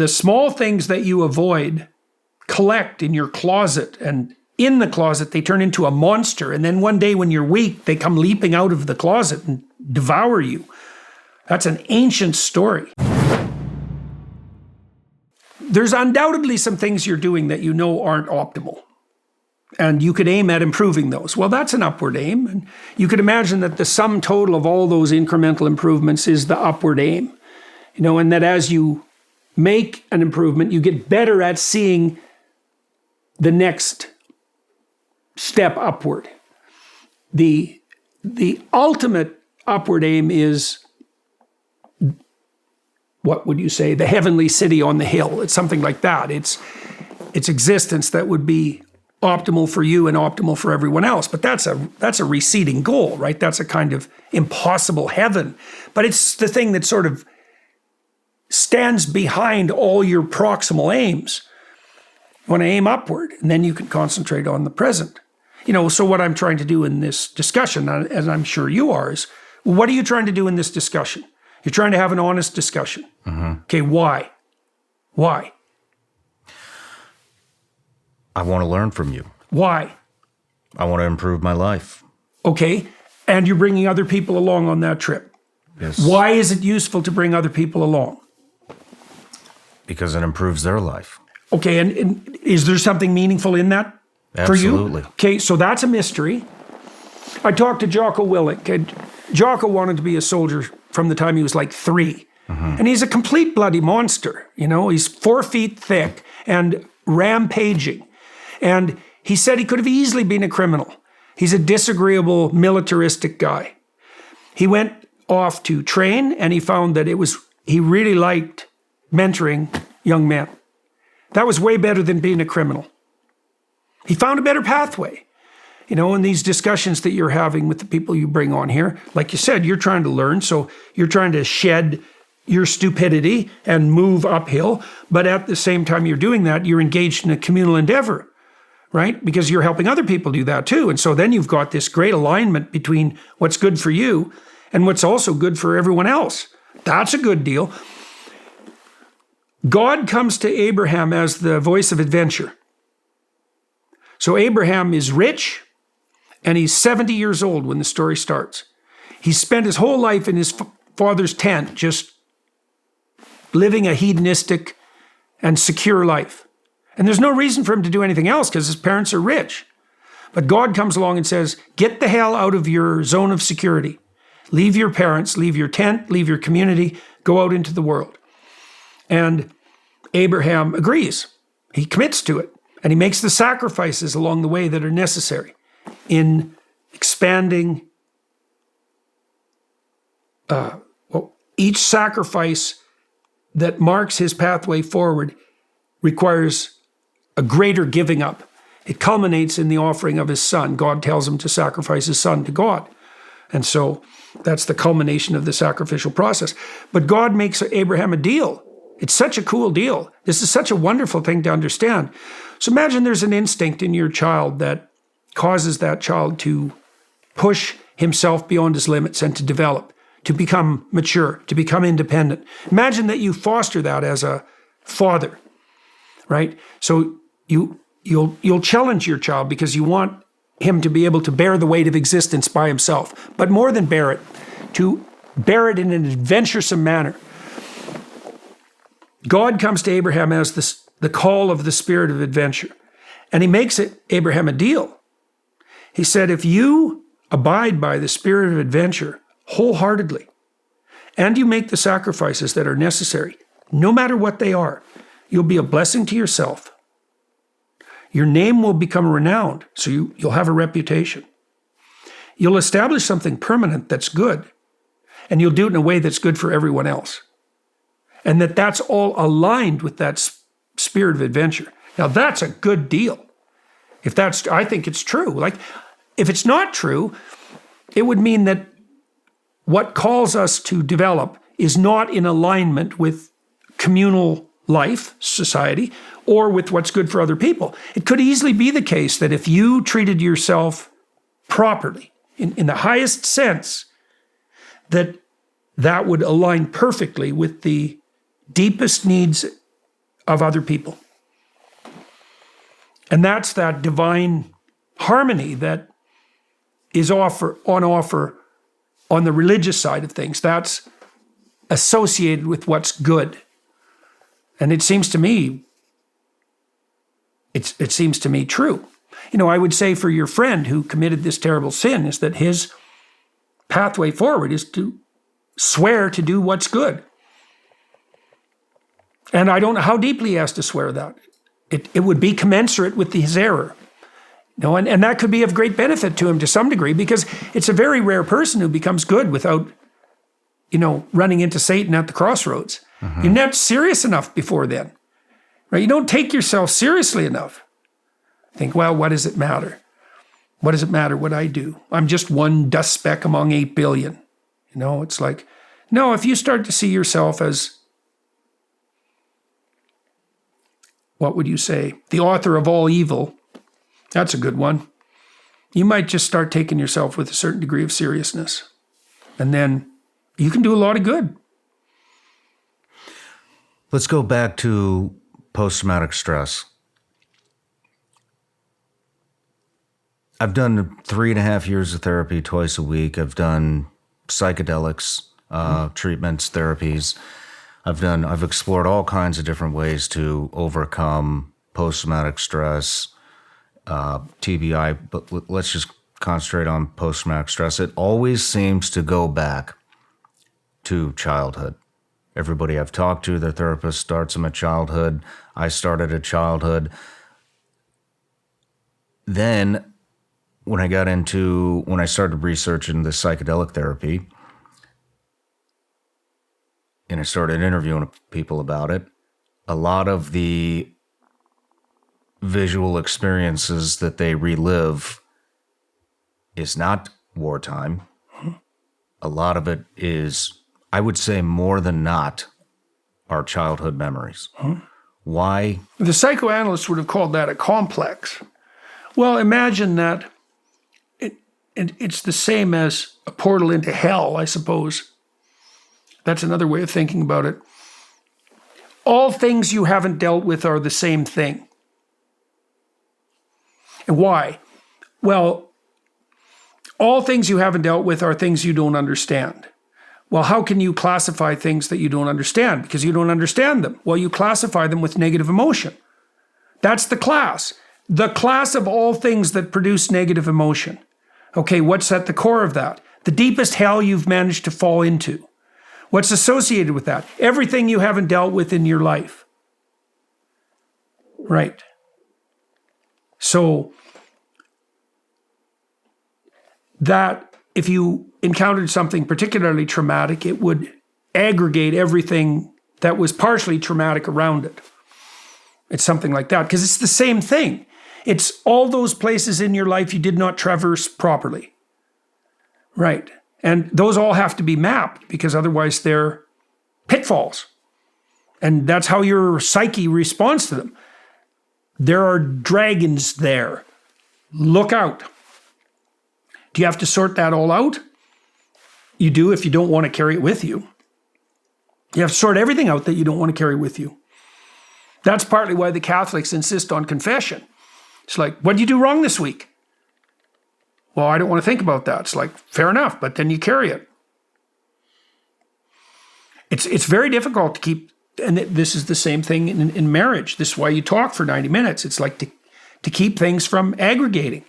the small things that you avoid collect in your closet, and in the closet they turn into a monster, and then one day when you're weak they come leaping out of the closet and devour you. That's an ancient story. There's undoubtedly some things you're doing that you know aren't optimal, and you could aim at improving those. Well, that's an upward aim, and you could imagine that the sum total of all those incremental improvements is the upward aim. And that as you make an improvement, you get better at seeing the next step upward. The ultimate upward aim is, what would you say, the heavenly city on the hill. It's something like that. It's existence that would be optimal for you and optimal for everyone else. But that's a receding goal, right? That's a kind of impossible heaven. But it's the thing that sort of stands behind all your proximal aims. You want to aim upward, and then you can concentrate on the present. So what I'm trying to do in this discussion, as I'm sure you are, is, what are you trying to do in this discussion? You're trying to have an honest discussion. Mm-hmm. Okay, why? Why? I want to learn from you. Why? I want to improve my life. Okay, and you're bringing other people along on that trip. Yes. Why is it useful to bring other people along? Because it improves their life. Okay, and is there something meaningful in that for you? Absolutely. Okay, so that's a mystery. I talked to Jocko Willink, and Jocko wanted to be a soldier from the time he was like 3. Mm-hmm. And he's a complete bloody monster. He's 4 feet thick and rampaging. And he said he could have easily been a criminal. He's a disagreeable, militaristic guy. He went off to train, and he found that he really liked mentoring young men. That was way better than being a criminal. He found a better pathway. In these discussions that you're having with the people you bring on here, like you said, you're trying to learn, so you're trying to shed your stupidity and move uphill, but at the same time you're doing that, you're engaged in a communal endeavor, right? Because you're helping other people do that too. And so then you've got this great alignment between what's good for you and what's also good for everyone else. That's a good deal. God comes to Abraham as the voice of adventure. So Abraham is rich, and he's 70 years old when the story starts. He spent his whole life in his father's tent, just living a hedonistic and secure life. And there's no reason for him to do anything else because his parents are rich. But God comes along and says, get the hell out of your zone of security. Leave your parents, leave your tent, leave your community, go out into the world. And Abraham agrees. He commits to it. And he makes the sacrifices along the way that are necessary in expanding. Each sacrifice that marks his pathway forward requires a greater giving up. It culminates in the offering of his son. God tells him to sacrifice his son to God. And so that's the culmination of the sacrificial process. But God makes Abraham a deal. It's such a cool deal. This is such a wonderful thing to understand. So imagine there's an instinct in your child that causes that child to push himself beyond his limits and to develop, to become mature, to become independent. Imagine that you foster that as a father, right? So you'll challenge your child because you want him to be able to bear the weight of existence by himself, but more than bear it, to bear it in an adventuresome manner. God comes to Abraham as the call of the spirit of adventure, and he makes Abraham a deal. He said, if you abide by the spirit of adventure wholeheartedly, and you make the sacrifices that are necessary, no matter what they are, you'll be a blessing to yourself. Your name will become renowned, so you'll have a reputation. You'll establish something permanent that's good, and you'll do it in a way that's good for everyone else. And that's all aligned with that spirit of adventure. Now, that's a good deal. I think it's true. Like, if it's not true, it would mean that what calls us to develop is not in alignment with communal life, society, or with what's good for other people. It could easily be the case that if you treated yourself properly, in the highest sense, that would align perfectly with the deepest needs of other people. And that's that divine harmony that is on offer on the religious side of things. That's associated with what's good. And it seems to me, it seems to me true. I would say for your friend who committed this terrible sin is that his pathway forward is to swear to do what's good. And I don't know how deeply he has to swear that. It would be commensurate with his error. And that could be of great benefit to him to some degree, because it's a very rare person who becomes good without, running into Satan at the crossroads. Mm-hmm. You're not serious enough before then, right? You don't take yourself seriously enough. Think, well, what does it matter? What does it matter what I do? I'm just one dust speck among 8 billion. It's like, no, if you start to see yourself as, what would you say? The author of all evil. That's a good one. You might just start taking yourself with a certain degree of seriousness. And then you can do a lot of good. Let's go back to post-traumatic stress. I've done 3.5 years of therapy twice a week. I've done psychedelics, treatments, therapies. I've explored all kinds of different ways to overcome post-traumatic stress, TBI, but let's just concentrate on post-traumatic stress. It always seems to go back to childhood. Everybody I've talked to, their therapist starts them at childhood. I started at childhood. Then when I started researching the psychedelic therapy, and I started interviewing people about it, a lot of the visual experiences that they relive is not wartime. A lot of it is, I would say more than not, our childhood memories. Why? The psychoanalysts would have called that a complex. Well, imagine that it's the same as a portal into hell, I suppose. That's another way of thinking about it. All things you haven't dealt with are the same thing. And why? Well, all things you haven't dealt with are things you don't understand. Well, how can you classify things that you don't understand? Because you don't understand them. Well, you classify them with negative emotion. That's the class. The class of all things that produce negative emotion. Okay, what's at the core of that? The deepest hell you've managed to fall into. What's associated with that? Everything you haven't dealt with in your life. Right. So that if you encountered something particularly traumatic, it would aggregate everything that was partially traumatic around it. It's something like that, because it's the same thing. It's all those places in your life you did not traverse properly. Right. And those all have to be mapped, because otherwise they're pitfalls. And that's how your psyche responds to them. There are dragons there. Look out. Do you have to sort that all out? You do if you don't want to carry it with you. You have to sort everything out that you don't want to carry with you. That's partly why the Catholics insist on confession. It's like, what did you do wrong this week? Well, I don't want to think about that. It's like, fair enough, but then you carry it. It's very difficult to keep, and this is the same thing in marriage. This is why you talk for 90 minutes. It's like to keep things from aggregating.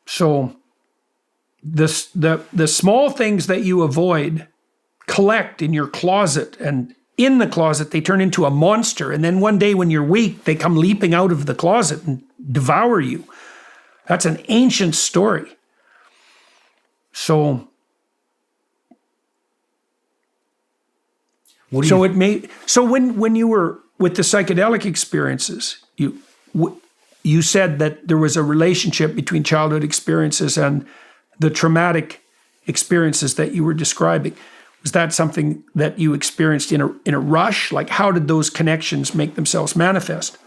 So the small things that you avoid collect in your closet, and in the closet they turn into a monster. And then one day when you're weak, they come leaping out of the closet and devour you. That's an ancient story. So when you were with the psychedelic experiences, you said that there was a relationship between childhood experiences and the traumatic experiences that you were describing. Was that something that you experienced in a rush? Like, how did those connections make themselves manifest?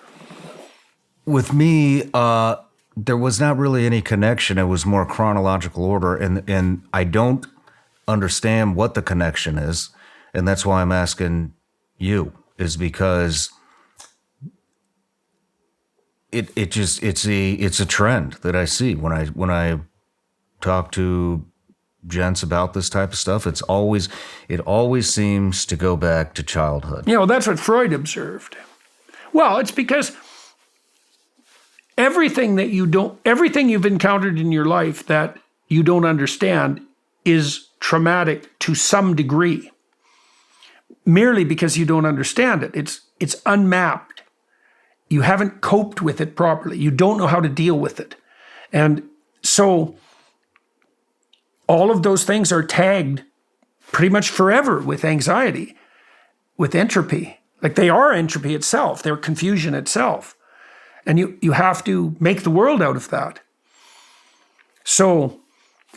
With me, there was not really any connection. It was more chronological order, and I don't understand what the connection is, and that's why I'm asking you, is because it's a trend that I see when I talk to gents about this type of stuff. It always seems to go back to childhood. That's what Freud observed. Well, it's because everything you've encountered in your life that you don't understand is traumatic to some degree, merely because you don't understand it. It's unmapped. You haven't coped with it properly. You don't know how to deal with it. And so all of those things are tagged pretty much forever with anxiety, with entropy. Like they are entropy itself. They're confusion itself. And you have to make the world out of that. So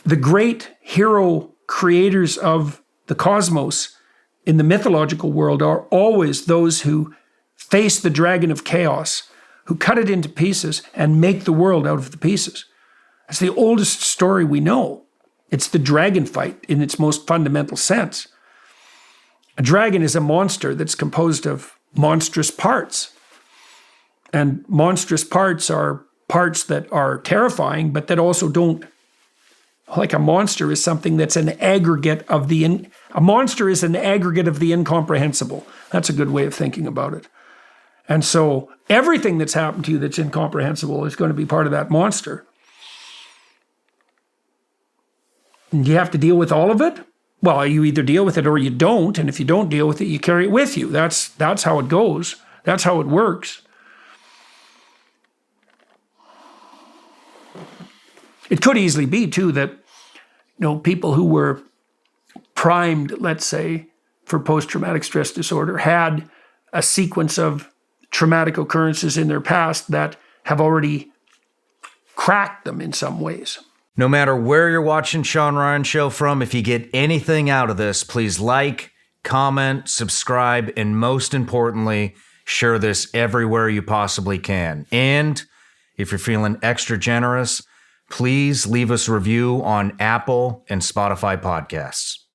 the great hero creators of the cosmos in the mythological world are always those who face the dragon of chaos, who cut it into pieces and make the world out of the pieces. It's the oldest story we know. It's the dragon fight in its most fundamental sense. A dragon is a monster that's composed of monstrous parts. And monstrous parts are parts that are terrifying, but that also don't. Like a monster is something that's an aggregate of a monster is an aggregate of the incomprehensible. That's a good way of thinking about it. And so everything that's happened to you that's incomprehensible is going to be part of that monster. And you have to deal with all of it? Well, you either deal with it or you don't. And if you don't deal with it, you carry it with you. That's how it goes. That's how it works. It could easily be, too, that people who were primed, let's say, for post-traumatic stress disorder had a sequence of traumatic occurrences in their past that have already cracked them in some ways. No matter where you're watching Shawn Ryan Show from, if you get anything out of this, please like, comment, subscribe, and most importantly, share this everywhere you possibly can. And if you're feeling extra generous, please leave us a review on Apple and Spotify podcasts.